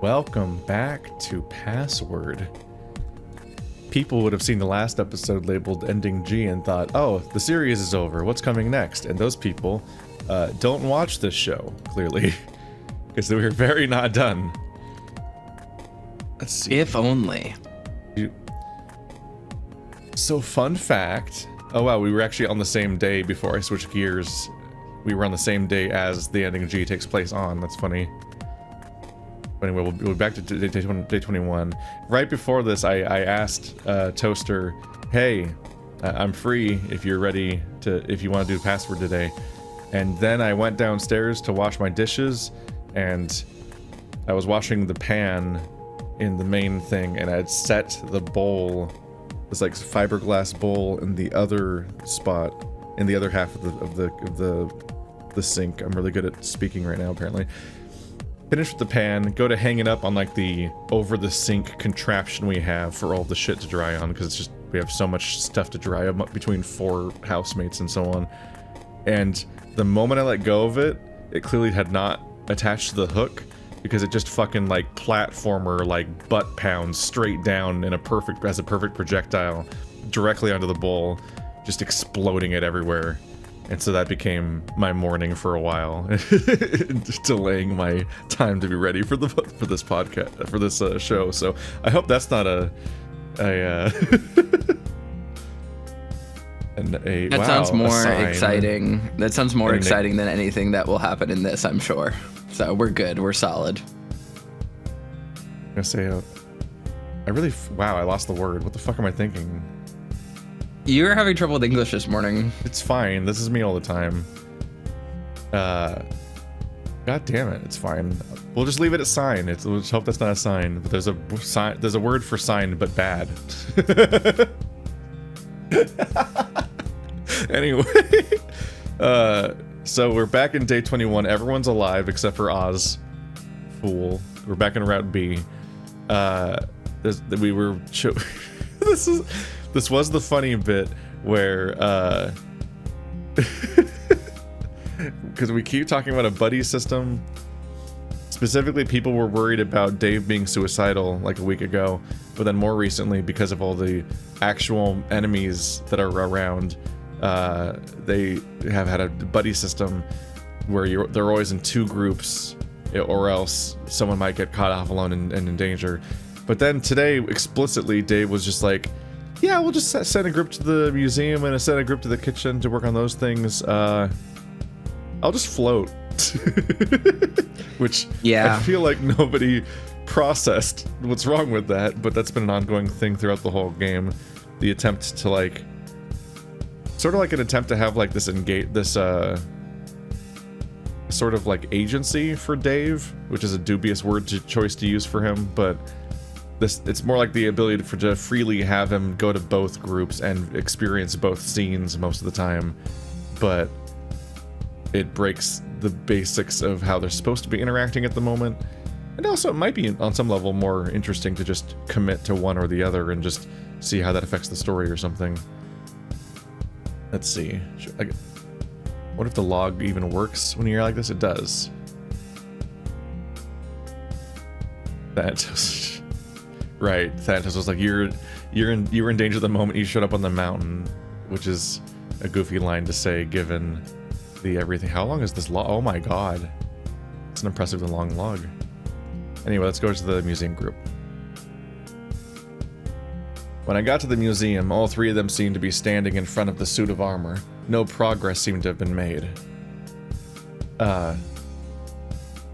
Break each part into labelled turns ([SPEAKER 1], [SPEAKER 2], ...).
[SPEAKER 1] Welcome back to Password. People would have seen the last episode labeled Ending G and thought, oh, the series is over, what's coming next? And those people don't watch this show, clearly, because we were very not done. Let's see.
[SPEAKER 2] If only.
[SPEAKER 1] So, fun fact. Oh, wow, we were actually on the same day before I switched gears. We were on the same day as the Ending G takes place on. That's funny. Anyway, we'll be back to day 21. Right before this, I asked Toaster, hey, I'm free if you're ready if you want to do Password today. And then I went downstairs to wash my dishes, and I was washing the pan in the main thing, and I had set the bowl, this like fiberglass bowl, in the other spot, in the other half of the sink. I'm really good at speaking right now, apparently. Finish with the pan, go to hang it up on like the over the sink contraption we have for all the shit to dry on, because it's just, we have so much stuff to dry up between 4 housemates and so on. And the moment I let go of it, it clearly had not attached to the hook, because it just fucking like platformer, like butt pounds straight down in as a perfect projectile directly onto the bowl, just exploding it everywhere. And so that became my morning for a while, delaying my time to be ready for this podcast, for this show. So I hope that's not that wow,
[SPEAKER 2] sounds more exciting. That sounds more exciting than anything that will happen in this, I'm sure. So we're good. We're solid.
[SPEAKER 1] I'm gonna say, wow, I lost the word. What the fuck am I thinking?
[SPEAKER 2] You were having trouble with English this morning.
[SPEAKER 1] It's fine. This is me all the time. God damn it. It's fine. We'll just leave it at sign. We'll just hope that's not a sign. But there's a word for sign, but bad. Anyway. So we're back in day 21. Everyone's alive except for Oz. Fool. We're back in Route B. This was the funny bit where, because we keep talking about a buddy system. Specifically, people were worried about Dave being suicidal like a week ago, but then more recently, because of all the actual enemies that are around, they have had a buddy system where they're always in 2 groups, or else someone might get caught off alone and in danger. But then today, explicitly, Dave was just like, yeah, we'll just send a group to the museum and send a group to the kitchen to work on those things. I'll just float. Which, yeah, I feel like nobody processed what's wrong with that, but that's been an ongoing thing throughout the whole game. The attempt to like, sort of like an attempt to have like this sort of like agency for Dave, which is a dubious choice to use for him, but it's more like the ability to freely have him go to both groups and experience both scenes most of the time, but it breaks the basics of how they're supposed to be interacting at the moment. And also it might be on some level more interesting to just commit to one or the other and just see how that affects the story or something. Let's see. What if the log even works when you're like this? It does. Right, Thanatos was like, you were in danger the moment you showed up on the mountain, which is a goofy line to say given the everything. How long is this log? Oh my god. It's an impressively long log. Anyway, let's go to the museum group. When I got to the museum, all 3 of them seemed to be standing in front of the suit of armor. No progress seemed to have been made.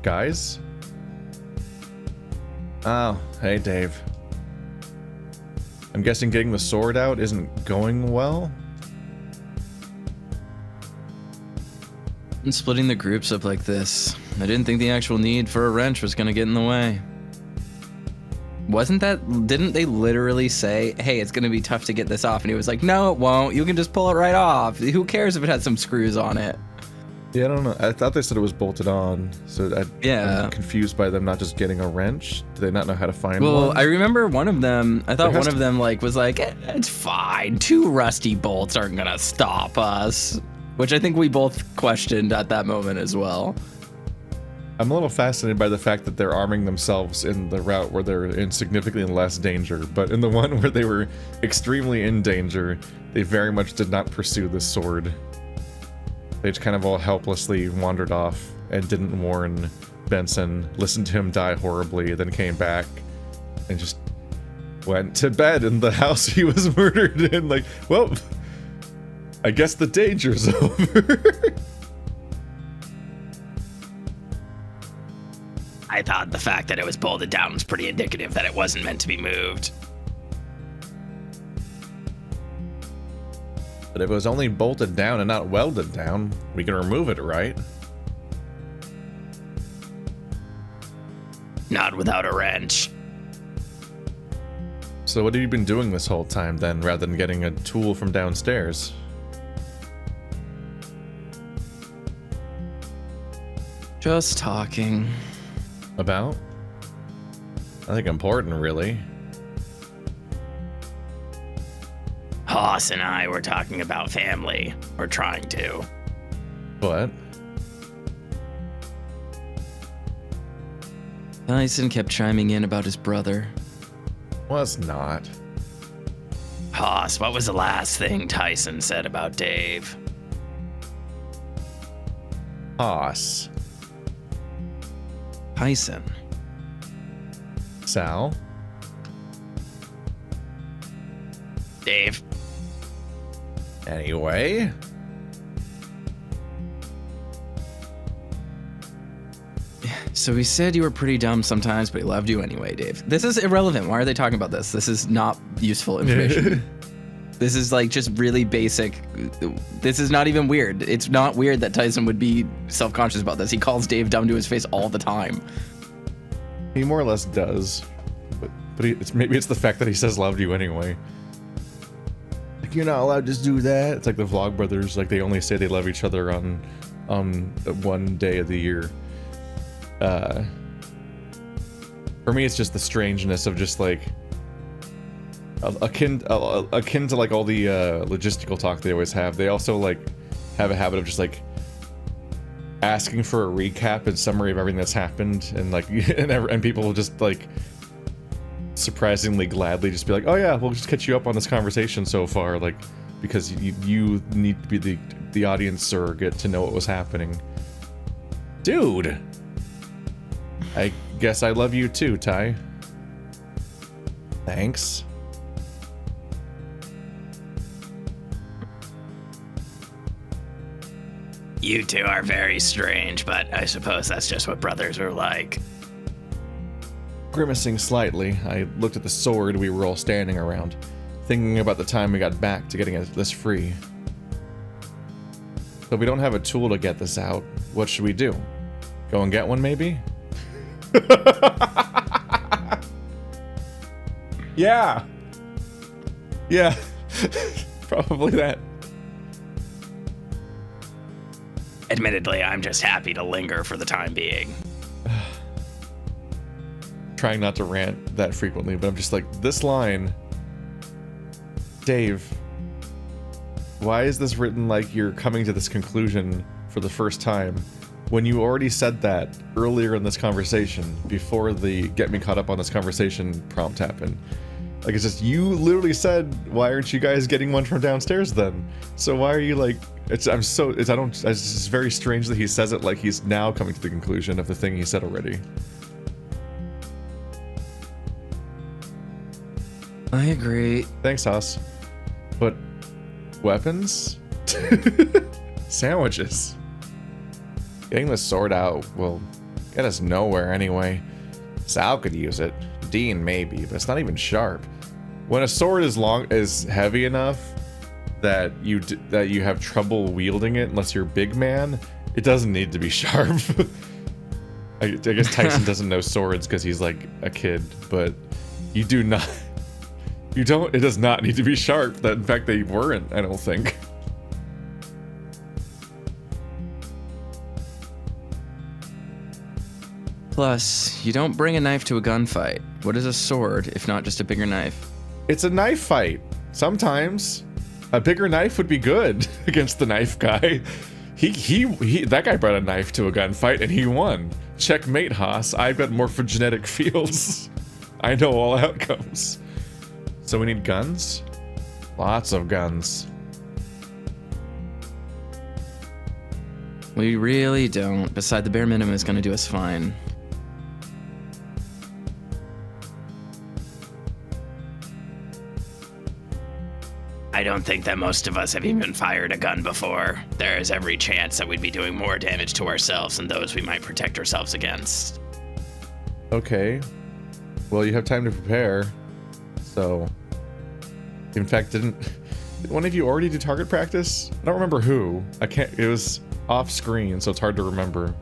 [SPEAKER 1] Guys? Oh, hey Dave. I'm guessing getting the sword out isn't going well?
[SPEAKER 2] And splitting the groups up like this, I didn't think the actual need for a wrench was gonna get in the way. Didn't they literally say, hey, it's gonna be tough to get this off? And he was like, no, it won't. You can just pull it right off. Who cares if it had some screws on it?
[SPEAKER 1] Yeah, I don't know. I thought they said it was bolted on, so I'm confused by them not just getting a wrench. Do they not know how to find one?
[SPEAKER 2] Well, I remember one of them, I thought one of them was like, it's fine. 2 rusty bolts aren't gonna stop us. Which I think we both questioned at that moment as well.
[SPEAKER 1] I'm a little fascinated by the fact that they're arming themselves in the route where they're in significantly less danger, but in the one where they were extremely in danger, they very much did not pursue this sword. They just kind of all helplessly wandered off and didn't warn Benson, listened to him die horribly, then came back and just went to bed in the house he was murdered in. Like, well, I guess the danger's over.
[SPEAKER 2] I thought the fact that it was bolted down was pretty indicative that it wasn't meant to be moved.
[SPEAKER 1] But if it was only bolted down and not welded down, we can remove it, right?
[SPEAKER 2] Not without a wrench.
[SPEAKER 1] So what have you been doing this whole time then, rather than getting a tool from downstairs?
[SPEAKER 2] Just talking.
[SPEAKER 1] About? Nothing important, really.
[SPEAKER 2] Hoss and I were talking about family. Or trying to.
[SPEAKER 1] What?
[SPEAKER 2] Tyson kept chiming in about his brother.
[SPEAKER 1] Was not.
[SPEAKER 2] Hoss, what was the last thing Tyson said about Dave?
[SPEAKER 1] Hoss.
[SPEAKER 2] Tyson.
[SPEAKER 1] Sal?
[SPEAKER 2] Dave.
[SPEAKER 1] Anyway?
[SPEAKER 2] So he said you were pretty dumb sometimes, but he loved you anyway, Dave. This is irrelevant. Why are they talking about this? This is not useful information. This is like just really basic. This is not even weird. It's not weird that Tyson would be self-conscious about this. He calls Dave dumb to his face all the time.
[SPEAKER 1] He more or less does. But maybe it's the fact that he says loved you anyway. Like, you're not allowed to just do that. It's like the Vlogbrothers, like they only say they love each other on one day of the year. For me, it's just the strangeness of just like akin to like all the logistical talk they always have. They also like have a habit of just like asking for a recap and summary of everything that's happened, and like and people will just like surprisingly gladly just be like, oh yeah, we'll just catch you up on this conversation so far, like because you need to be the audience surrogate to know what was happening. Dude, I guess I love you too, Ty. Thanks.
[SPEAKER 2] You two are very strange, but I suppose that's just what brothers are like.
[SPEAKER 1] Grimacing slightly, I looked at the sword we were all standing around, thinking about the time we got back to getting this free. So we don't have a tool to get this out. What should we do? Go and get one, maybe? Yeah. Yeah. Probably that.
[SPEAKER 2] Admittedly, I'm just happy to linger for the time being.
[SPEAKER 1] Trying not to rant that frequently, but I'm just like, this line, Dave, why is this written like you're coming to this conclusion for the first time when you already said that earlier in this conversation before the get me caught up on this conversation prompt happened? Like, it's just, you literally said, why aren't you guys getting one from downstairs then? So why are you like, it's just very strange that he says it like he's now coming to the conclusion of the thing he said already.
[SPEAKER 2] I agree.
[SPEAKER 1] Thanks, Haas. But weapons? Sandwiches. Getting the sword out will get us nowhere anyway. Sal could use it. Dean maybe, but it's not even sharp. When a sword is heavy enough that you have trouble wielding it unless you're a big man, it doesn't need to be sharp. I guess Tyson doesn't know swords because he's like a kid, but you do not. It does not need to be sharp. That, in fact, they weren't, I don't think.
[SPEAKER 2] Plus, you don't bring a knife to a gunfight. What is a sword if not just a bigger knife?
[SPEAKER 1] It's a knife fight. Sometimes a bigger knife would be good against the knife guy. That guy brought a knife to a gunfight and he won. Checkmate, Haas. I've got morphogenetic fields. I know all outcomes. So we need guns? Lots of guns.
[SPEAKER 2] We really don't. Beside, the bare minimum is going to do us fine.
[SPEAKER 3] I don't think that most of us have even fired a gun before. There is every chance that we'd be doing more damage to ourselves than those we might protect ourselves against.
[SPEAKER 1] Okay. Well, you have time to prepare. So, in fact, did one of you already do target practice? I don't remember who. I can't. It was off screen, so it's hard to remember.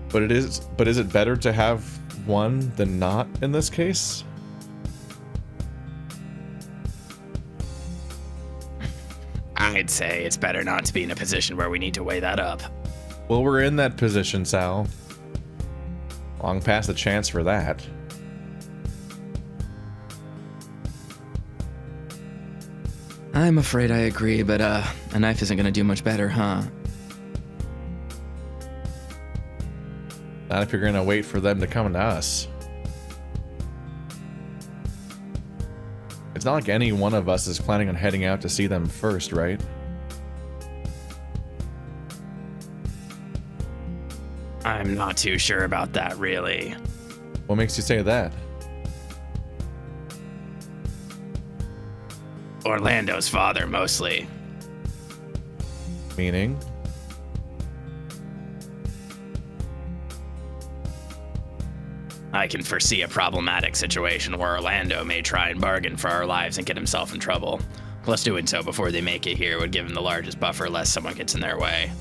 [SPEAKER 1] But is it better to have one than not in this case?
[SPEAKER 3] I'd say it's better not to be in a position where we need to weigh that up.
[SPEAKER 1] Well, we're in that position, Sal. Long past the chance for that.
[SPEAKER 2] I'm afraid I agree, but a knife isn't going to do much better, huh?
[SPEAKER 1] Not if you're going to wait for them to come to us. It's not like any one of us is planning on heading out to see them first, right?
[SPEAKER 3] I'm not too sure about that, really.
[SPEAKER 1] What makes you say that?
[SPEAKER 3] Orlando's father, mostly.
[SPEAKER 1] Meaning?
[SPEAKER 3] I can foresee a problematic situation where Orlando may try and bargain for our lives and get himself in trouble. Plus, doing so before they make it here would give him the largest buffer lest someone gets in their way.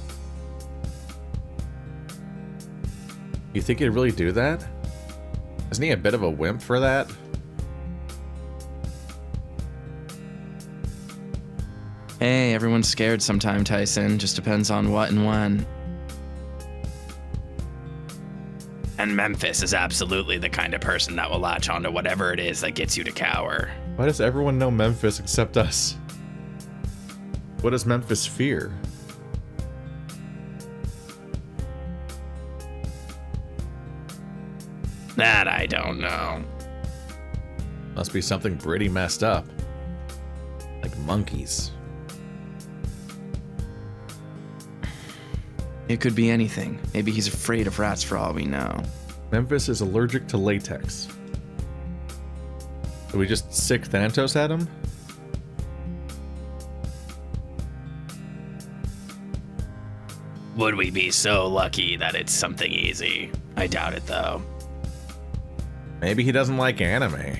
[SPEAKER 1] You think he'd really do that? Isn't he a bit of a wimp for that?
[SPEAKER 2] Hey, everyone's scared sometime, Tyson. Just depends on what and when.
[SPEAKER 3] And Memphis is absolutely the kind of person that will latch onto whatever it is that gets you to cower.
[SPEAKER 1] Why does everyone know Memphis except us? What does Memphis fear?
[SPEAKER 3] That I don't know.
[SPEAKER 1] Must be something pretty messed up. Like monkeys.
[SPEAKER 2] It could be anything. Maybe he's afraid of rats for all we know.
[SPEAKER 1] Memphis is allergic to latex. Did we just sick Thanatos at him?
[SPEAKER 3] Would we be so lucky that it's something easy? I doubt it, though.
[SPEAKER 1] Maybe he doesn't like anime.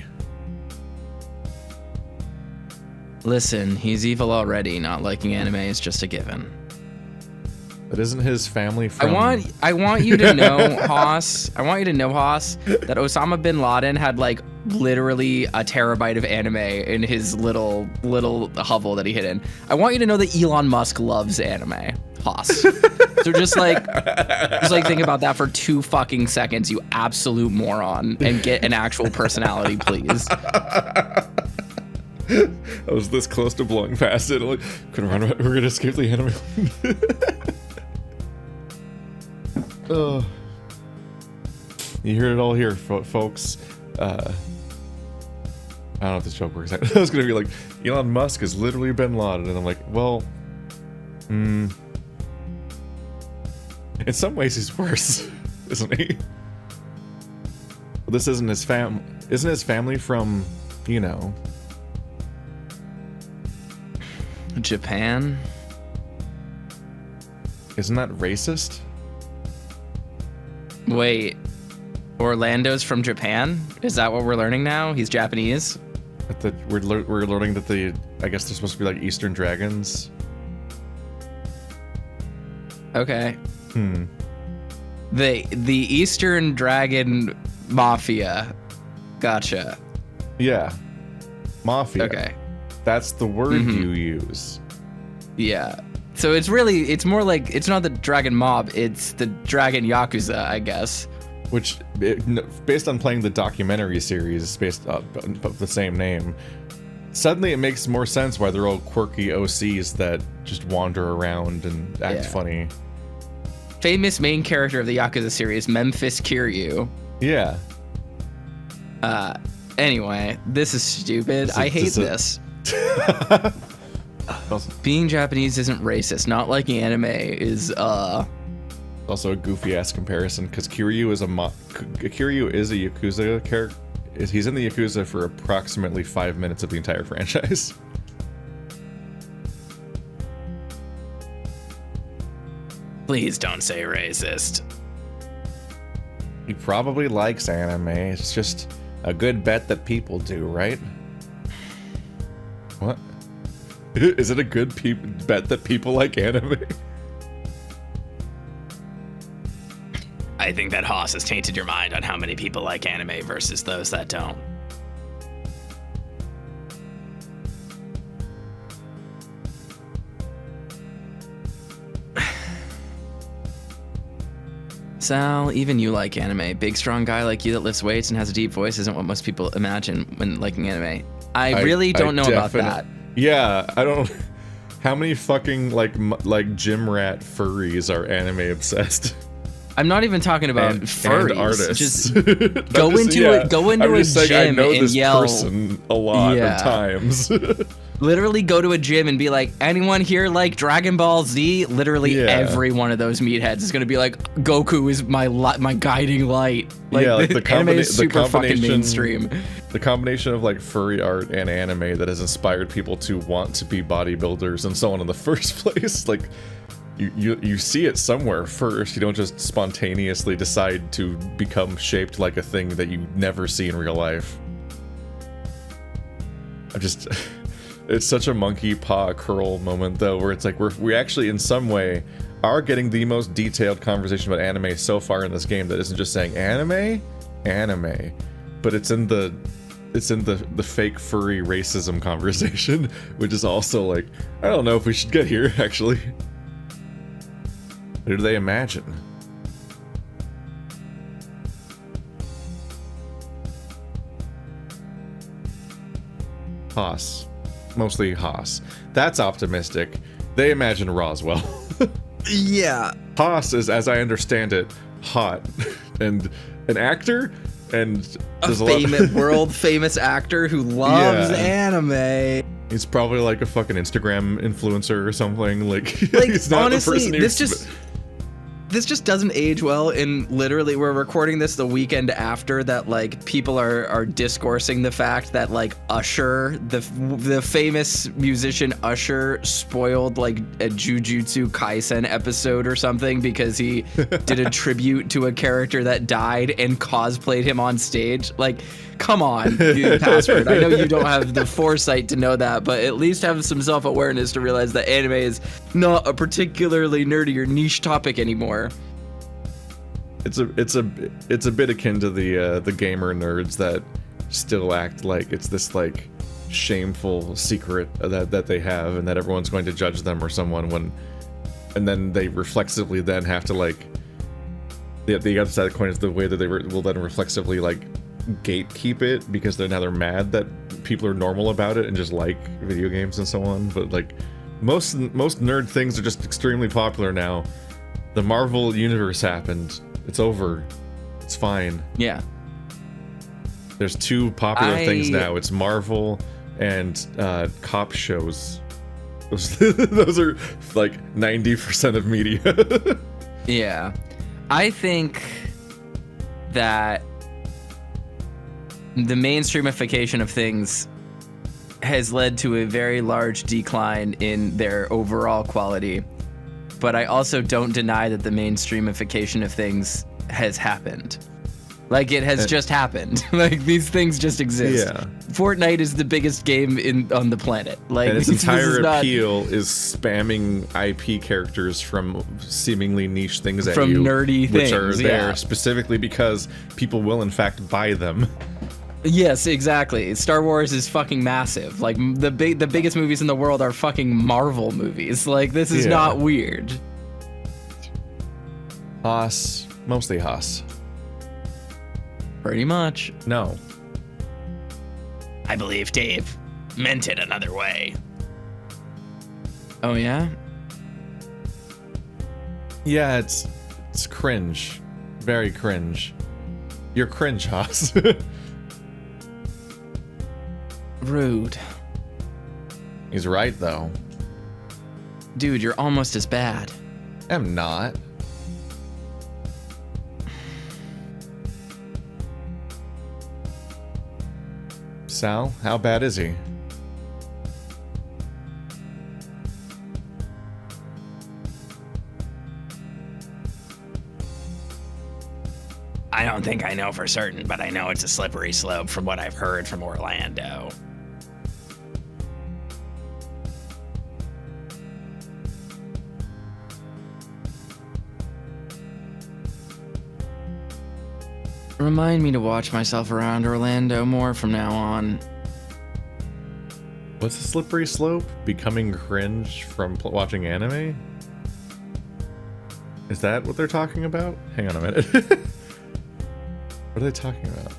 [SPEAKER 2] Listen, he's evil already. Not liking anime is just a given.
[SPEAKER 1] But isn't his family from...
[SPEAKER 2] I want you to know, Haas. I want you to know, Haas, that Osama bin Laden had like literally a terabyte of anime in his little hovel that he hid in. I want you to know that Elon Musk loves anime, Haas. So just like think about that for 2 fucking seconds, you absolute moron, and get an actual personality, please.
[SPEAKER 1] I was this close to blowing past it. Like, couldn't run. We're gonna escape the anime. Oh. You heard it all here, folks. I don't know if this joke works out. I was gonna be like, Elon Musk is literally bin Laden, and I'm like, well, in some ways he's worse, isn't he? Well, this isn't his Isn't his family from, you know,
[SPEAKER 2] Japan?
[SPEAKER 1] Isn't that racist?
[SPEAKER 2] Wait, Orlando's from Japan? Is that what we're learning now? He's Japanese?
[SPEAKER 1] We're learning that I guess they're supposed to be like Eastern dragons.
[SPEAKER 2] Okay.
[SPEAKER 1] The
[SPEAKER 2] Eastern Dragon Mafia. Gotcha.
[SPEAKER 1] Yeah. Mafia.
[SPEAKER 2] Okay.
[SPEAKER 1] That's the word you use.
[SPEAKER 2] Yeah. So it's more like, it's not the Dragon Mob, it's the Dragon Yakuza, I guess.
[SPEAKER 1] Which, based on playing the documentary series based of the same name, suddenly it makes more sense why they're all quirky OCs that just wander around and act funny.
[SPEAKER 2] famous main character of the Yakuza series, Memphis Kiryu.
[SPEAKER 1] Yeah.
[SPEAKER 2] Anyway, this is stupid. I hate this. Being Japanese isn't racist. Not liking anime is
[SPEAKER 1] Also a goofy ass comparison because Kiryu is a Yakuza character. He's in the Yakuza for approximately 5 minutes of the entire franchise.
[SPEAKER 3] Please don't say racist.
[SPEAKER 1] He probably likes anime. It's just a good bet that people do, right? What? Is it a good bet that people like anime?
[SPEAKER 3] I think that Haas has tainted your mind on how many people like anime versus those that don't.
[SPEAKER 2] Sal, even you like anime. Big, strong guy like you that lifts weights and has a deep voice isn't what most people imagine when liking anime. I really don't know about that.
[SPEAKER 1] Yeah, I don't. How many fucking like gym rat furries are anime obsessed?
[SPEAKER 2] I'm not even talking about furries.
[SPEAKER 1] And artists.
[SPEAKER 2] Just go into a gym and yell.
[SPEAKER 1] Person a lot of times.
[SPEAKER 2] Literally go to a gym and be like, anyone here like Dragon Ball Z? Literally every one of those meatheads is gonna be like, Goku is my guiding light. Like the anime is super fucking mainstream.
[SPEAKER 1] The combination of like furry art and anime that has inspired people to want to be bodybuilders and so on in the first place. Like you see it somewhere first. You don't just spontaneously decide to become shaped like a thing that you never see in real life. It's such a monkey paw curl moment though, where it's like we actually in some way are getting the most detailed conversation about anime so far in this game that isn't just saying anime, but it's in the fake furry racism conversation, which is also like, I don't know if we should get here actually. What do they imagine? Haas. Mostly Haas. That's optimistic. They imagine Roswell.
[SPEAKER 2] Yeah.
[SPEAKER 1] Haas is, as I understand it, hot. And an actor, and there's a famous,
[SPEAKER 2] world famous actor who loves anime.
[SPEAKER 1] He's probably like a fucking Instagram influencer or something. Like he's not
[SPEAKER 2] honestly,
[SPEAKER 1] the person
[SPEAKER 2] this just doesn't age well. And literally, we're recording this the weekend after that. Like people are discoursing the fact that like Usher, the famous musician Usher, spoiled like a Jujutsu Kaisen episode or something because he did a tribute to a character that died and cosplayed him on stage. Like, come on, Password. I know you don't have the foresight to know that, but at least have some self-awareness to realize that anime is not a particularly nerdy or niche topic anymore.
[SPEAKER 1] It's a bit akin to the gamer nerds that still act like it's this like shameful secret that they have and that everyone's going to judge them or someone and then they reflexively then have to like the other side of the coin is the way that they will then reflexively like gatekeep it because they're mad that people are normal about it and just like video games and so on. But like most nerd things are just extremely popular now. The Marvel universe happened. It's over. It's fine.
[SPEAKER 2] Yeah.
[SPEAKER 1] There's two popular things now. It's Marvel and cop shows. Those are like 90% of media.
[SPEAKER 2] Yeah. I think that the mainstreamification of things has led to a very large decline in their overall quality. But I also don't deny that the mainstreamification of things has happened. Like, it has just happened. Like, these things just exist.
[SPEAKER 1] Yeah.
[SPEAKER 2] Fortnite is the biggest game on the planet. Like,
[SPEAKER 1] and its entire appeal is spamming IP characters from seemingly niche things at you.
[SPEAKER 2] From nerdy
[SPEAKER 1] which
[SPEAKER 2] things,
[SPEAKER 1] are there specifically because people will, in fact, buy them.
[SPEAKER 2] Yes, exactly. Star Wars is fucking massive. Like, the biggest movies in the world are fucking Marvel movies. Like, this is not weird.
[SPEAKER 1] Haas. Mostly Haas.
[SPEAKER 2] Pretty much.
[SPEAKER 1] No.
[SPEAKER 3] I believe Dave meant it another way.
[SPEAKER 2] Oh, yeah?
[SPEAKER 1] Yeah, it's It's cringe. Very cringe. You're cringe, Haas.
[SPEAKER 2] Rude.
[SPEAKER 1] He's right, though.
[SPEAKER 2] Dude, you're almost as bad.
[SPEAKER 1] I'm not. Sal, how bad is he?
[SPEAKER 3] I don't think I know for certain, but I know it's a slippery slope from what I've heard from Orlando.
[SPEAKER 2] Remind me to watch myself around Orlando more from now on.
[SPEAKER 1] What's a slippery slope? Becoming cringe from watching anime? Is that what they're talking about? Hang on a minute. What are they talking about?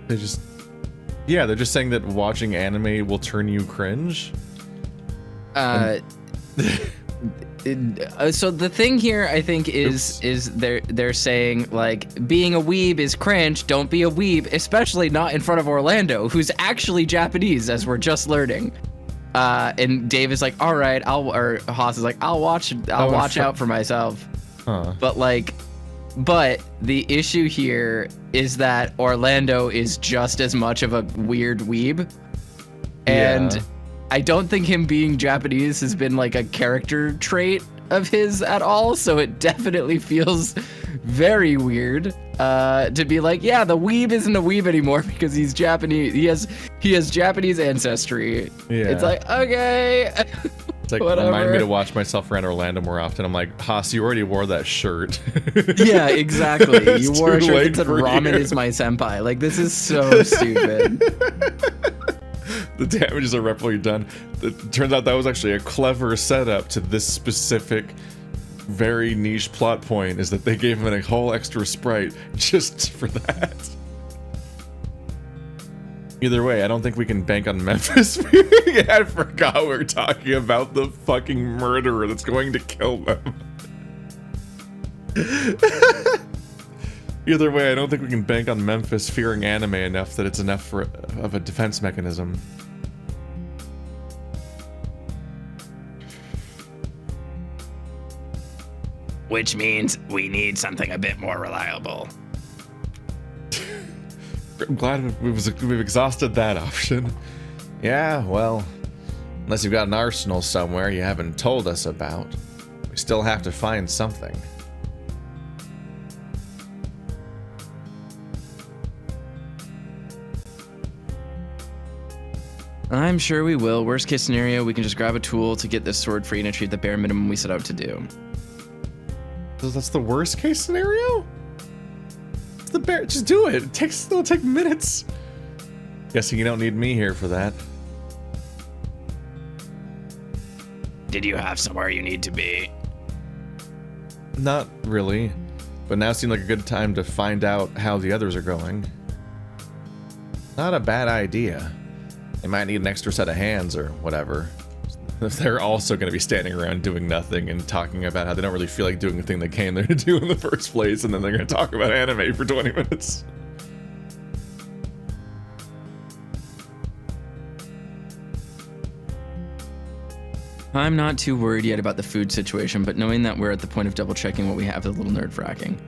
[SPEAKER 1] They just... Yeah, they're just saying that watching anime will turn you cringe?
[SPEAKER 2] So the thing here, I think, is they're saying, like, being a weeb is cringe. Don't be a weeb, especially not in front of Orlando, who's actually Japanese, as we're just learning. And Dave is like, all right, or Haas is like, I'll watch out for myself.
[SPEAKER 1] Huh.
[SPEAKER 2] But the issue here is that Orlando is just as much of a weird weeb. And
[SPEAKER 1] Yeah.
[SPEAKER 2] I don't think him being Japanese has been like a character trait of his at all. So it definitely feels very weird to be like, yeah, the weeb isn't a weeb anymore because he's Japanese. He has Japanese ancestry.
[SPEAKER 1] Yeah.
[SPEAKER 2] It's like, okay.
[SPEAKER 1] It's like,
[SPEAKER 2] whatever.
[SPEAKER 1] remind me to watch myself around Orlando more often. I'm like, Haas, you already wore that shirt.
[SPEAKER 2] Yeah, exactly.
[SPEAKER 1] It's
[SPEAKER 2] You wore a
[SPEAKER 1] too
[SPEAKER 2] shirt
[SPEAKER 1] late
[SPEAKER 2] that said
[SPEAKER 1] for
[SPEAKER 2] ramen
[SPEAKER 1] you.
[SPEAKER 2] is my senpai. Like, this is so stupid.
[SPEAKER 1] The damage is irreparably done. It turns out that was actually a clever setup to this specific, very niche plot point, is that they gave him a whole extra sprite just for that. Either way, I don't think we can bank on Memphis. I forgot we were talking about the fucking murderer that's going to kill them. Either way, I don't think we can bank on Memphis fearing anime enough that it's enough of a defense mechanism.
[SPEAKER 3] Which means we need something a bit more reliable.
[SPEAKER 1] I'm glad we've exhausted that option. Yeah, well, unless you've got an arsenal somewhere you haven't told us about, we still have to find something.
[SPEAKER 2] I'm sure we will. Worst case scenario, we can just grab a tool to get this sword free and achieve the bare minimum we set out to do.
[SPEAKER 1] So that's the worst case scenario? It's the bear. Just do it. It'll take minutes. Guessing you don't need me here for that.
[SPEAKER 3] Did you have somewhere you need to be?
[SPEAKER 1] Not really, but now seemed like a good time to find out how the others are going. Not a bad idea. They might need an extra set of hands or whatever. If they're also going to be standing around doing nothing and talking about how they don't really feel like doing the thing they came there to do in the first place, and then they're going to talk about anime for 20 minutes.
[SPEAKER 2] I'm not too worried yet about the food situation, but knowing that we're at the point of double checking what we have is a little nerve-wracking.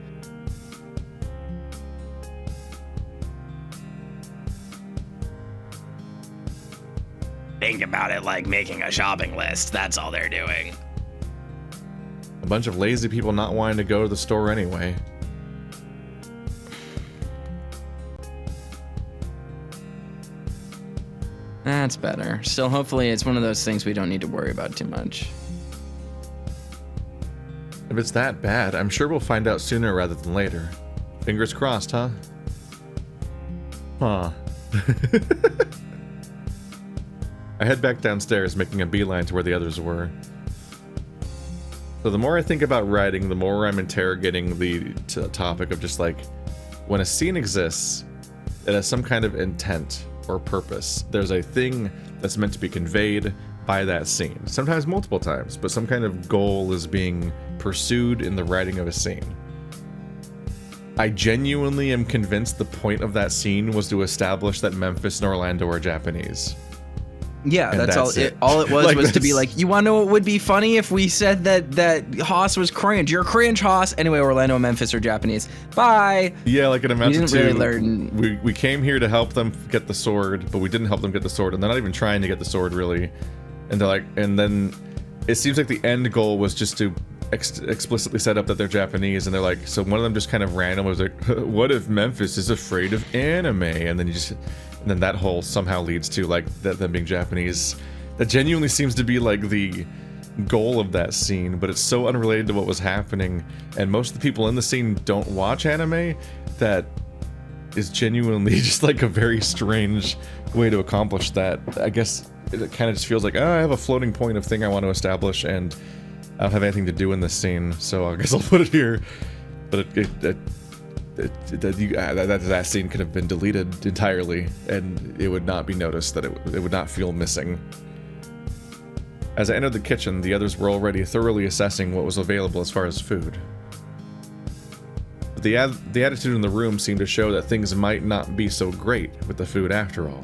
[SPEAKER 3] Think about it like making a shopping list. That's all they're doing.
[SPEAKER 1] A bunch of lazy people not wanting to go to the store anyway.
[SPEAKER 2] That's better. Still, hopefully it's one of those things we don't need to worry about too much.
[SPEAKER 1] If it's that bad, I'm sure we'll find out sooner rather than later. Fingers crossed, huh? Huh. I head back downstairs, making a beeline to where the others were. So the more I think about writing, the more I'm interrogating the topic of just like, when a scene exists, it has some kind of intent or purpose. There's a thing that's meant to be conveyed by that scene. Sometimes multiple times, but some kind of goal is being pursued in the writing of a scene. I genuinely am convinced the point of that scene was to establish that Memphis and Orlando are Japanese.
[SPEAKER 2] Yeah,
[SPEAKER 1] And
[SPEAKER 2] that's all.
[SPEAKER 1] that's it.
[SPEAKER 2] All it was
[SPEAKER 1] Like,
[SPEAKER 2] was to be
[SPEAKER 1] that's-
[SPEAKER 2] like, you want to know what would be funny if we said that Haas was cringe? You're cringe, Haas. Anyway, Orlando and Memphis are Japanese. Bye.
[SPEAKER 1] Yeah, like it amounted
[SPEAKER 2] didn't
[SPEAKER 1] to
[SPEAKER 2] really learn-
[SPEAKER 1] we came here to help them get the sword, but we didn't help them get the sword, and they're not even trying to get the sword really. And they're like, and then it seems like the end goal was just to explicitly set up that they're Japanese, and they're like, so one of them just kind of random was like, what if Memphis is afraid of anime? And then and then that whole somehow leads to like them being Japanese. That genuinely seems to be like the goal of that scene, but it's so unrelated to what was happening, and most of the people in the scene don't watch anime. That is genuinely just like a very strange way to accomplish that. I guess it kind of just feels like, I have a floating point of thing I want to establish, and I don't have anything to do in this scene, so I guess I'll put it here. But that scene could have been deleted entirely, and it would not be noticed, that it would not feel missing. As I entered the kitchen, the others were already thoroughly assessing what was available as far as food. The attitude in the room seemed to show that things might not be so great with the food after all.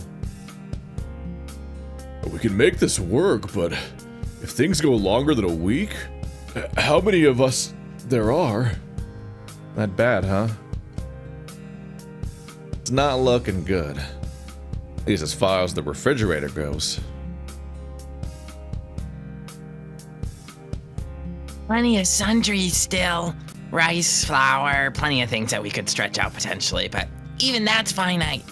[SPEAKER 1] We can make this work, but if things go longer than a week, how many of us there are? Not bad, huh? It's not looking good. At least as far as the refrigerator goes.
[SPEAKER 3] Plenty of sundries still. Rice, flour, plenty of things that we could stretch out potentially, but even that's finite.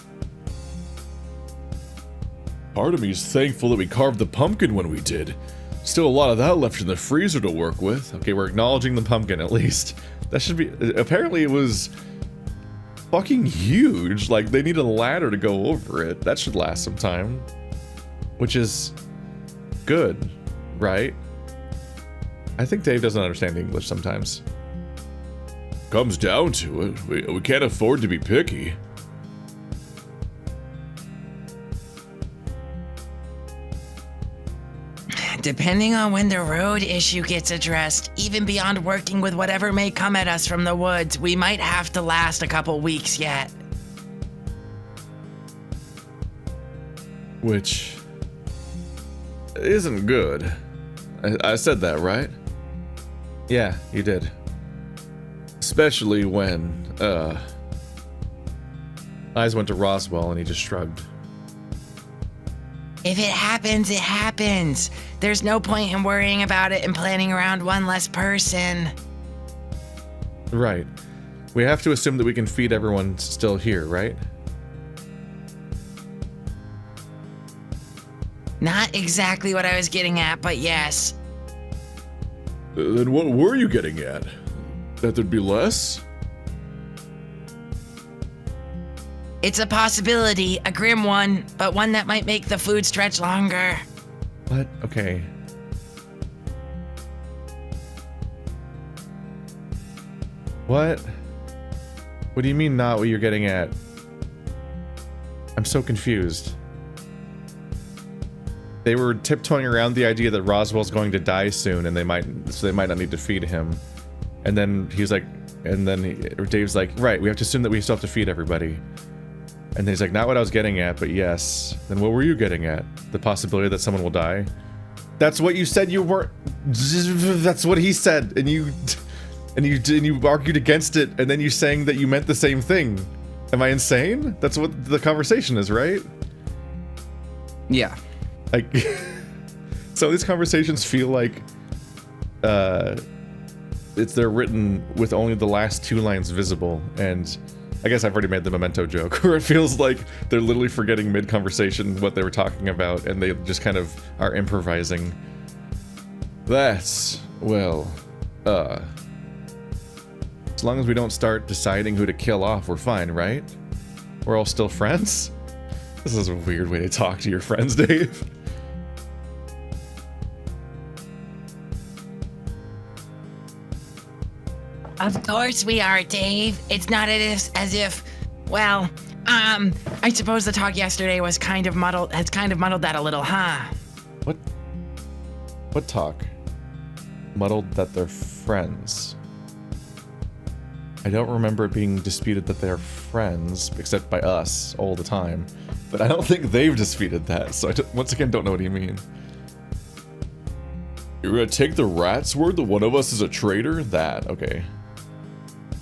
[SPEAKER 1] Part of me is thankful that we carved the pumpkin when we did. Still a lot of that left in the freezer to work with. Okay, we're acknowledging the pumpkin at least. That should be... Apparently it was fucking huge. Like, they need a ladder to go over it. That should last some time. Which is good, right? I think Dave doesn't understand English sometimes. Comes down to it, we can't afford to be picky.
[SPEAKER 3] Depending on when the road issue gets addressed, even beyond working with whatever may come at us from the woods, we might have to last a couple weeks yet.
[SPEAKER 1] Which isn't good. I said that, right? Yeah, you did. Especially when, eyes went to Roswell and he just shrugged.
[SPEAKER 3] If it happens, it happens. There's no point in worrying about it and planning around one less person.
[SPEAKER 1] Right. We have to assume that we can feed everyone still here, right?
[SPEAKER 3] Not exactly what I was getting at, but yes.
[SPEAKER 1] Then what were you getting at? That there'd be less?
[SPEAKER 3] It's a possibility, a grim one, but one that might make the food stretch longer.
[SPEAKER 1] What? Okay. What? What do you mean not what you're getting at? I'm so confused. They were tiptoeing around the idea that Roswell's going to die soon, and they might not need to feed him. And then he's like, Dave's like, right, we have to assume that we still have to feed everybody. And then he's like, not what I was getting at, but yes. Then what were you getting at? The possibility that someone will die? That's what you said you weren't. That's what he said, and you argued against it, and then you saying that you meant the same thing. Am I insane? That's what the conversation is, right?
[SPEAKER 2] Yeah.
[SPEAKER 1] Like, some of these conversations feel like they're written with only the last two lines visible, and I guess I've already made the Memento joke, where it feels like they're literally forgetting mid-conversation what they were talking about, and they just kind of are improvising. That's, well, as long as we don't start deciding who to kill off, we're fine, right? We're all still friends? This is a weird way to talk to your friends, Dave.
[SPEAKER 3] Of course we are, Dave. It's not as if, well, I suppose the talk yesterday was kind of muddled that a little, huh?
[SPEAKER 1] What? What talk? Muddled that they're friends. I don't remember it being disputed that they're friends, except by us all the time. But I don't think they've disputed that, so once again don't know what you mean. You're gonna take the rat's word that one of us is a traitor? That, okay.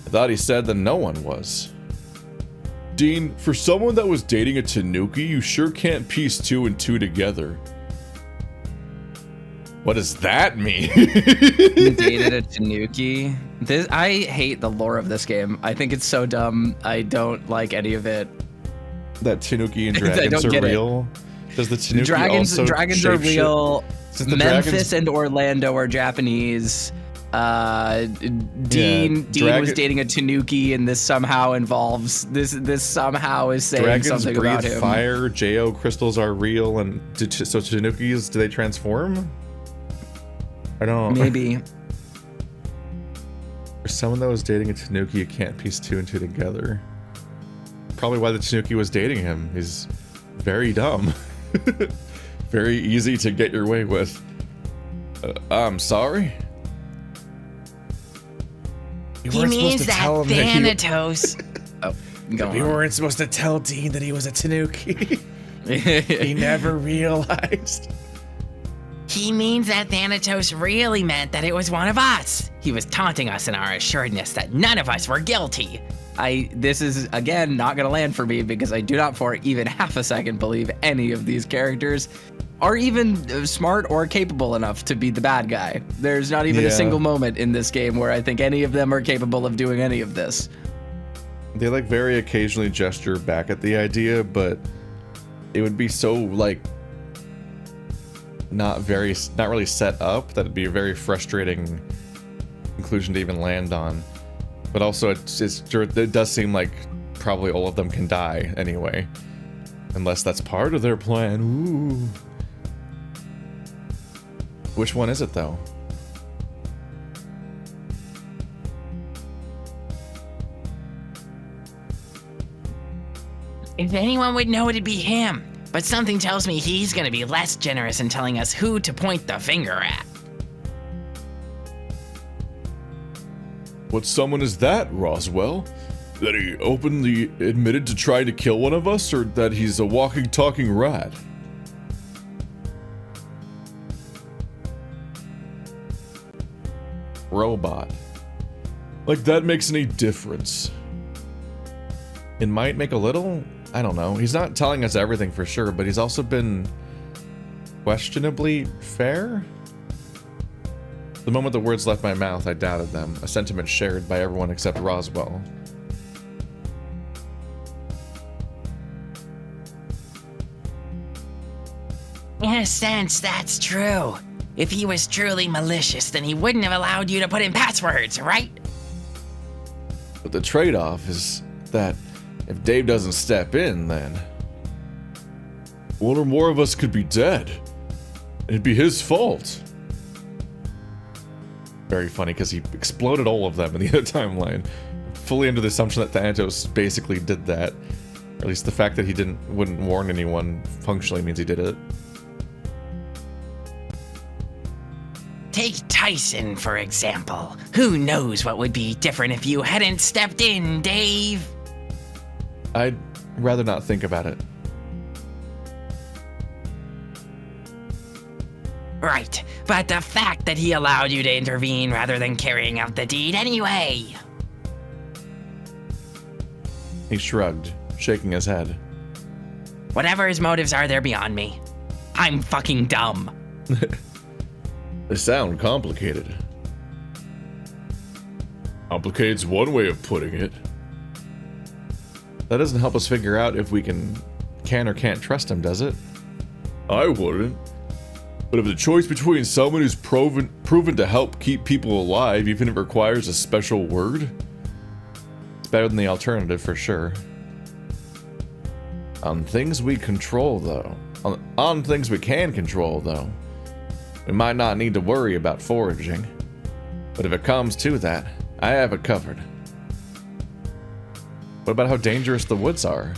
[SPEAKER 1] I thought he said that no one was. Dean, for someone that was dating a Tanuki, you sure can't piece 2 and 2 together. What does that mean?
[SPEAKER 2] You dated a Tanuki? I hate the lore of this game. I think it's so dumb. I don't like any of it.
[SPEAKER 1] That Tanuki and dragons are real? Does the Tanuki
[SPEAKER 2] dragons are real. Memphis
[SPEAKER 1] dragons...
[SPEAKER 2] and Orlando are Japanese. Dean was dating a Tanuki, and this somehow involves this somehow is saying
[SPEAKER 1] dragons
[SPEAKER 2] something
[SPEAKER 1] breathe
[SPEAKER 2] about him.
[SPEAKER 1] Fire. Jo crystals are real, and so Tanukis, do they transform? I don't.
[SPEAKER 2] Maybe.
[SPEAKER 1] For someone that was dating a Tanuki, you can't piece 2 and 2 together. Probably why the Tanuki was dating him. He's very dumb. Very easy to get your way with. I'm sorry.
[SPEAKER 4] He means that Thanatos.
[SPEAKER 2] Oh, go
[SPEAKER 1] We
[SPEAKER 2] on.
[SPEAKER 1] weren't supposed to tell Dean that he was a Tanuki. He never realized.
[SPEAKER 4] He means that Thanatos really meant that it was one of us. He was taunting us in our assuredness that none of us were guilty.
[SPEAKER 2] This is, again, not going to land for me because I do not for even half a second believe any of these characters are even smart or capable enough to be the bad guy. There's not even a single moment in this game where I think any of them are capable of doing any of this.
[SPEAKER 1] They like very occasionally gesture back at the idea, but it would be so like not really set up that it'd be a very frustrating conclusion to even land on. But also it does seem like probably all of them can die anyway, unless that's part of their plan. Ooh. Which one is it though?
[SPEAKER 4] If anyone would know, it'd be him. But something tells me he's gonna be less generous in telling us who to point the finger at.
[SPEAKER 1] What someone is that, Roswell? That he openly admitted to trying to kill one of us, or that he's a walking, talking rat? Robot. Like that makes any difference. It might make a little? I don't know. He's not telling us everything for sure, but he's also been questionably fair? The moment the words left my mouth, I doubted them, a sentiment shared by everyone except Roswell.
[SPEAKER 4] In a sense, that's true. If he was truly malicious, then he wouldn't have allowed you to put in passwords, right?
[SPEAKER 1] But the trade-off is that if Dave doesn't step in, then one or more of us could be dead. It'd be his fault. Very funny, because he exploded all of them in the other timeline. Fully under the assumption that Thanatos basically did that. Or at least the fact that he wouldn't warn anyone functionally means he did it.
[SPEAKER 4] Take Tyson, for example. Who knows what would be different if you hadn't stepped in, Dave?
[SPEAKER 1] I'd rather not think about it.
[SPEAKER 4] Right, but the fact that he allowed you to intervene rather than carrying out the deed anyway.
[SPEAKER 1] He shrugged, shaking his head.
[SPEAKER 4] Whatever his motives are, they're beyond me. I'm fucking dumb.
[SPEAKER 1] They sound complicated. Complicated's one way of putting it. That doesn't help us figure out if we can or can't trust him, does it? I wouldn't. But if the choice between someone who's proven to help keep people alive, even if it requires a special word, it's better than the alternative for sure. On things we control, though. On things we can control, though. We might not need to worry about foraging. But if it comes to that, I have it covered. What about how dangerous the woods are?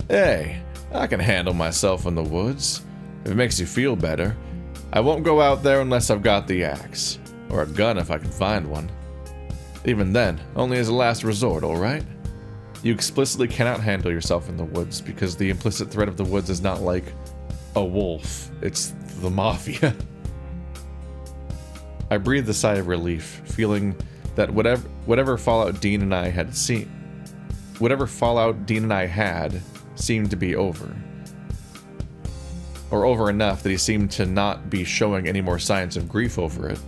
[SPEAKER 1] Hey, I can handle myself in the woods. If it makes you feel better. I won't go out there unless I've got the axe. Or a gun if I can find one. Even then, only as a last resort, alright? You explicitly cannot handle yourself in the woods because the implicit threat of the woods is not like a wolf, it's the mafia. I breathed a sigh of relief, feeling that whatever fallout Dean and I had seemed to be over. Or over enough that he seemed to not be showing any more signs of grief over it.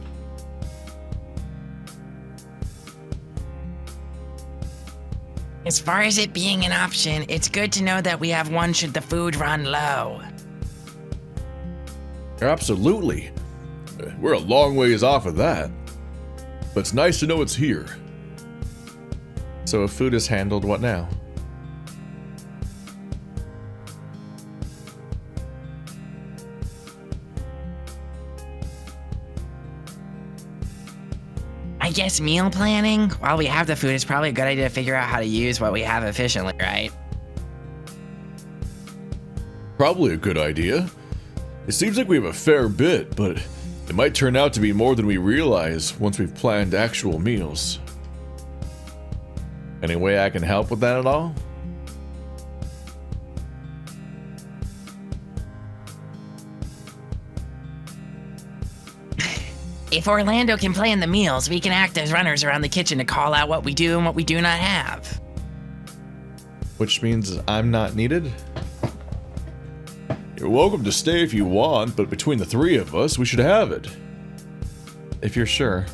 [SPEAKER 4] As far as it being an option, it's good to know that we have one should the food run low.
[SPEAKER 1] Absolutely. We're a long ways off of that. But it's nice to know it's here. So if food is handled, what now?
[SPEAKER 4] I guess meal planning, while we have the food, it's probably a good idea to figure out how to use what we have efficiently, right?
[SPEAKER 1] Probably a good idea. It seems like we have a fair bit, but it might turn out to be more than we realize once we've planned actual meals. Any way I can help with that at all?
[SPEAKER 4] If Orlando can plan the meals, we can act as runners around the kitchen to call out what we do and what we do not have.
[SPEAKER 1] Which means I'm not needed? You're welcome to stay if you want, but between the three of us, we should have it. If you're sure.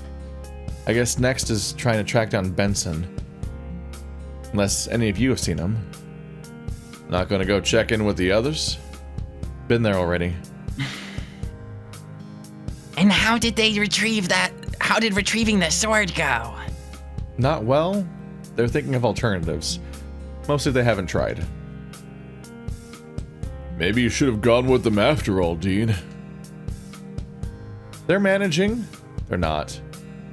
[SPEAKER 1] I guess next is trying to track down Benson. Unless any of you have seen him. Not gonna go check in with the others? Been there already.
[SPEAKER 4] And how did they retrieve that? How did retrieving the sword go?
[SPEAKER 1] Not well. They're thinking of alternatives. Mostly they haven't tried. Maybe you should have gone with them after all, Dean. They're managing. They're not.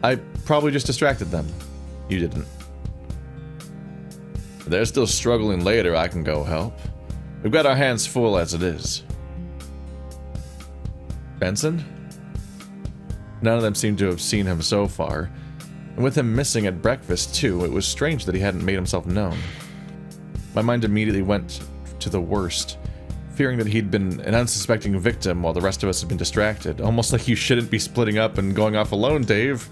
[SPEAKER 1] I probably just distracted them. You didn't. If they're still struggling later, I can go help. We've got our hands full as it is. Benson? None of them seem to have seen him so far. And with him missing at breakfast, too, it was strange that he hadn't made himself known. My mind immediately went to the worst, fearing that he'd been an unsuspecting victim while the rest of us had been distracted. Almost like you shouldn't be splitting up and going off alone, Dave.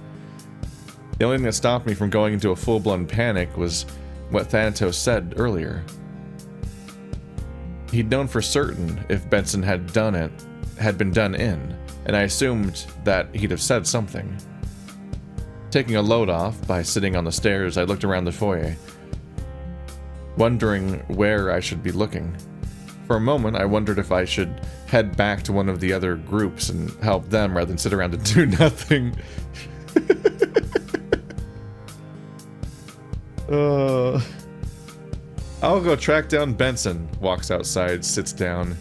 [SPEAKER 1] The only thing that stopped me from going into a full-blown panic was what Thanatos said earlier. He'd known for certain if Benson had been done in, and I assumed that he'd have said something. Taking a load off by sitting on the stairs, I looked around the foyer, wondering where I should be looking. For a moment, I wondered if I should head back to one of the other groups and help them rather than sit around and do nothing. I'll go track down Benson. Walks outside, sits down.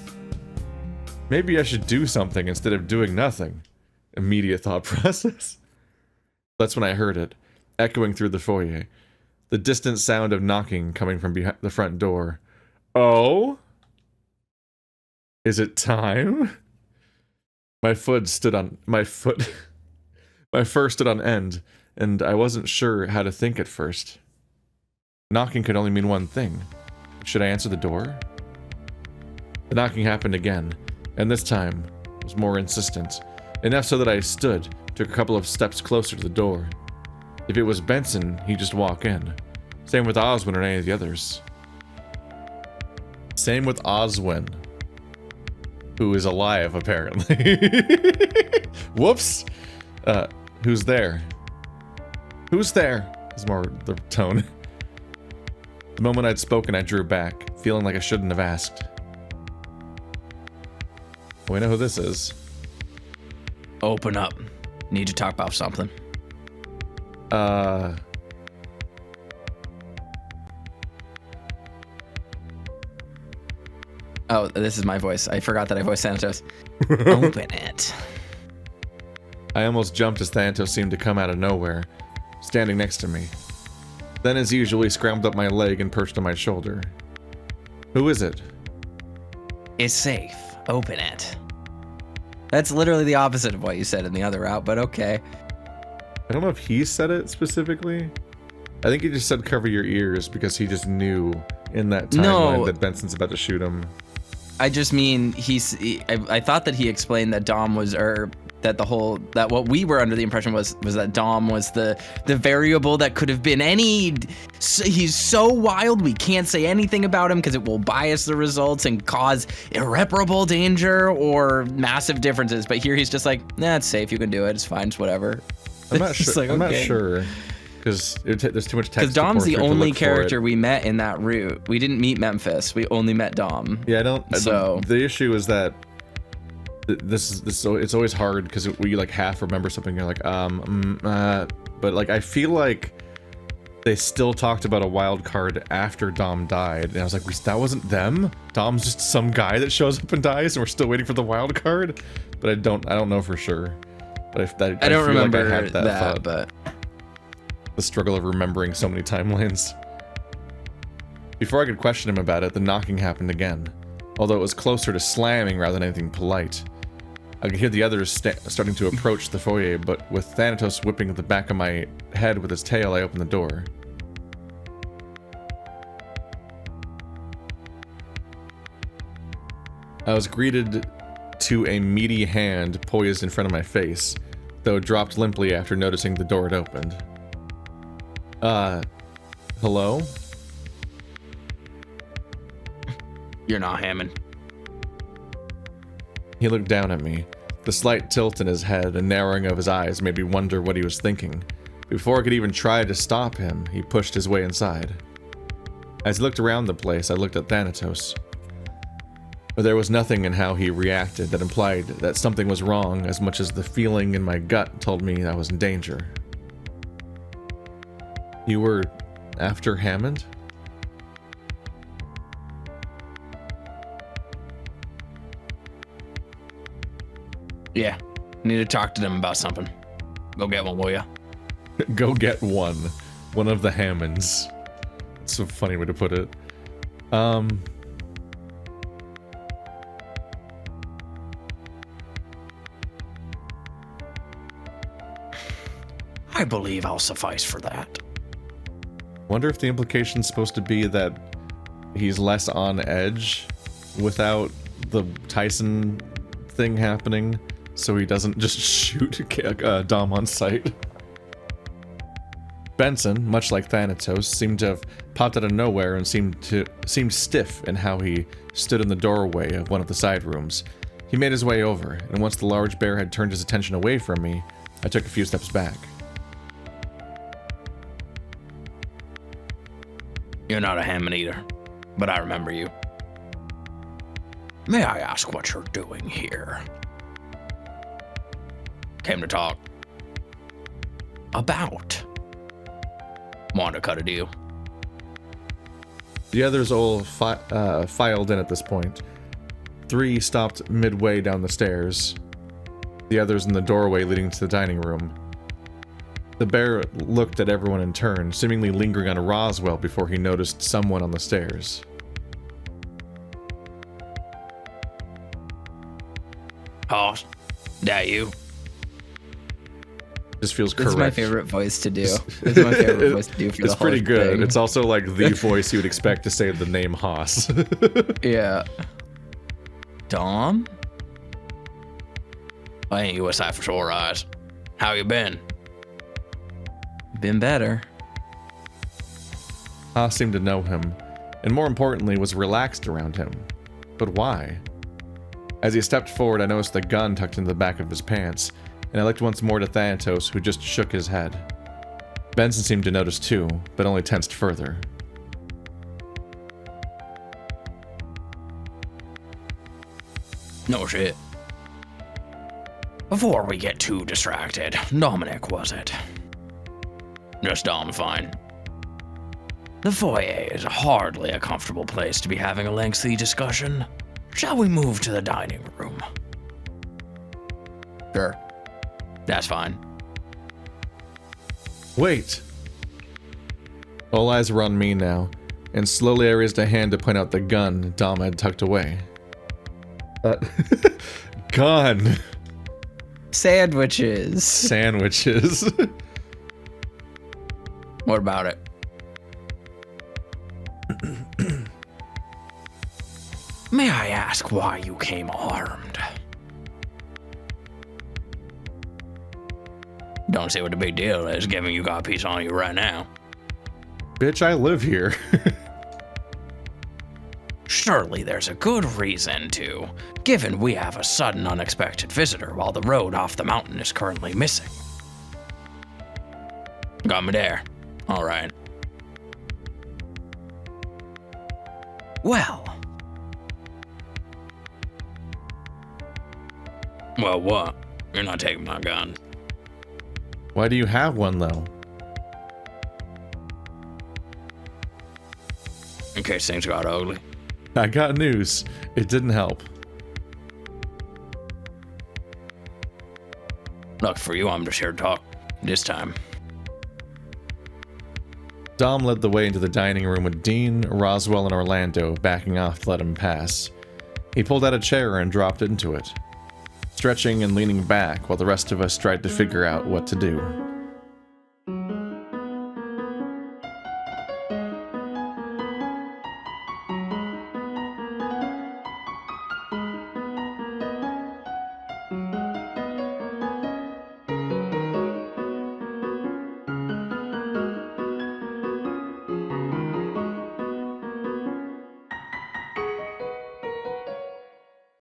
[SPEAKER 1] Maybe I should do something instead of doing nothing. Immediate thought process. That's when I heard it, echoing through the foyer. The distant sound of knocking coming from behind the front door. Oh? Is it time? My fur stood on end, and I wasn't sure how to think at first. Knocking could only mean one thing. Should I answer the door? The knocking happened again, and this time was more insistent. Enough so that I stood, took a couple of steps closer to the door. If it was Benson, he'd just walk in. Same with Oswin or any of the others. Same with Oswin, who is alive, apparently. Whoops! Who's there? Who's there? Is more the tone. The moment I'd spoken, I drew back, feeling like I shouldn't have asked. We know who this is.
[SPEAKER 2] Open up. Need to talk about something.
[SPEAKER 1] Oh,
[SPEAKER 2] this is my voice. I forgot that I voiced Thanatos. Open it.
[SPEAKER 1] I almost jumped as Thanatos seemed to come out of nowhere, standing next to me. Then, as usual, he scrambled up my leg and perched on my shoulder. Who is it?
[SPEAKER 4] It's safe. Open it.
[SPEAKER 2] That's literally the opposite of what you said in the other route, but okay.
[SPEAKER 1] I don't know if he said it specifically. I think he just said cover your ears because he just knew in that timeline that Benson's about to shoot him.
[SPEAKER 2] I just mean I thought that he explained that Dom was, or that what we were under the impression was that Dom was the variable that could have been any. He's so wild we can't say anything about him because it will bias the results and cause irreparable danger or massive differences. But here he's just like, nah, it's safe. You can do it. It's fine. It's whatever.
[SPEAKER 1] I'm not sure.
[SPEAKER 2] Like,
[SPEAKER 1] I'm not sure because there's too much text.
[SPEAKER 2] Because Dom's the only character we met in that route. We didn't meet Memphis. We only met Dom.
[SPEAKER 1] Yeah, I don't. So the issue is that this so it's always hard because we like half remember something. You're like but like I feel like they still talked about a wild card after Dom died, and I was like, that wasn't them. Dom's just some guy that shows up and dies, and we're still waiting for the wild card. But I don't know for sure. But I don't
[SPEAKER 2] remember
[SPEAKER 1] like I had that thought.
[SPEAKER 2] But
[SPEAKER 1] the struggle of remembering so many timelines. Before I could question him about it, the knocking happened again, although it was closer to slamming rather than anything polite. I could hear the others starting to approach the foyer, but with Thanatos whipping at the back of my head with his tail, I opened the door. I was greeted to a meaty hand poised in front of my face, though it dropped limply after noticing the door had opened. Hello?
[SPEAKER 3] You're not Hammond.
[SPEAKER 1] He looked down at me. The slight tilt in his head and narrowing of his eyes made me wonder what he was thinking. Before I could even try to stop him, he pushed his way inside. As he looked around the place, I looked at Thanatos. But there was nothing in how he reacted that implied that something was wrong as much as the feeling in my gut told me I was in danger. You were after Hammond?
[SPEAKER 3] Yeah. Need to talk to them about something. Go get one, will ya?
[SPEAKER 1] Go get one. One of the Hammonds. It's a funny way to put it.
[SPEAKER 3] I believe I'll suffice for that.
[SPEAKER 1] Wonder if the implication's supposed to be that he's less on edge without the Tyson thing happening, so he doesn't just shoot Dom on sight. Benson, much like Thanatos, seemed to have popped out of nowhere and seemed stiff in how he stood in the doorway of one of the side rooms. He made his way over, and once the large bear had turned his attention away from me, I took a few steps back.
[SPEAKER 3] You're not a Hammond either, but I remember you. May I ask what you're doing here? Came to talk. About. Want to cut a deal.
[SPEAKER 1] The others all filed in at this point. 3 stopped midway down the stairs. The others in the doorway leading to the dining room. The bear looked at everyone in turn, seemingly lingering on Roswell before he noticed someone on the stairs.
[SPEAKER 3] Hoss, that you?
[SPEAKER 1] This feels correct.
[SPEAKER 2] This is my favorite voice to do. This is my favorite voice to do for the whole thing.
[SPEAKER 1] It's pretty good. It's also like the voice you would expect to say the name Haas.
[SPEAKER 2] Yeah. Dom?
[SPEAKER 3] I ain't you a sight for sore eyes. How you been?
[SPEAKER 2] Been better.
[SPEAKER 1] Haas seemed to know him, and more importantly, was relaxed around him. But why? As he stepped forward, I noticed the gun tucked into the back of his pants, and I looked once more to Thanatos, who just shook his head. Benson seemed to notice too, but only tensed further.
[SPEAKER 3] No shit. Before we get too distracted, Dominic, was it? Just Dom, fine. The foyer is hardly a comfortable place to be having a lengthy discussion. Shall we move to the dining room? Sure. That's fine.
[SPEAKER 1] Wait! All eyes were on me now, and slowly I raised a hand to point out the gun Dom had tucked away. Gun!
[SPEAKER 2] Sandwiches.
[SPEAKER 1] Sandwiches.
[SPEAKER 2] What about it?
[SPEAKER 3] May I ask why you came armed? Don't see what the big deal is, given you got a piece on you right now.
[SPEAKER 1] Bitch, I live here.
[SPEAKER 3] Surely there's a good reason to, given we have a sudden unexpected visitor while the road off the mountain is currently missing. Got me there. All right. Well, what? You're not taking my gun.
[SPEAKER 1] Why do you have one, though?
[SPEAKER 3] In case things got ugly.
[SPEAKER 1] I got news. It didn't help.
[SPEAKER 3] Look, for you, I'm just here to talk. This time.
[SPEAKER 1] Dom led the way into the dining room with Dean, Roswell, and Orlando backing off to let him pass. He pulled out a chair and dropped into it, stretching and leaning back while the rest of us tried to figure out what to do.